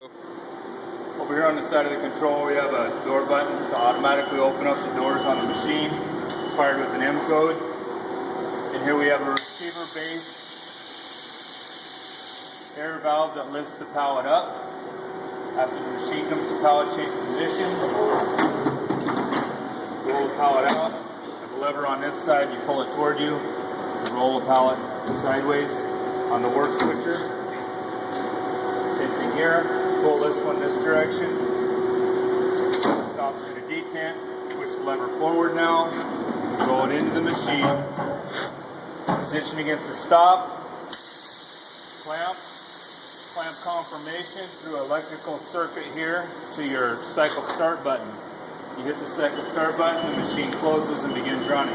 Over here on the side of the control, we have a door button to automatically open up the doors on the machine. It's fired with an M code. And here we have a receiver base air valve that lifts the pallet up. After the machine comes to pallet change position, roll the pallet out. Have a lever on this side, you pull it toward you, and roll the pallet sideways on the work switcher. Same thing here. Pull this one this direction. Stops at a detent. Push the lever forward now. Roll it into the machine. Position against the stop. Clamp. Clamp confirmation through electrical circuit here to your cycle start button. You hit the cycle start button, the machine closes and begins running.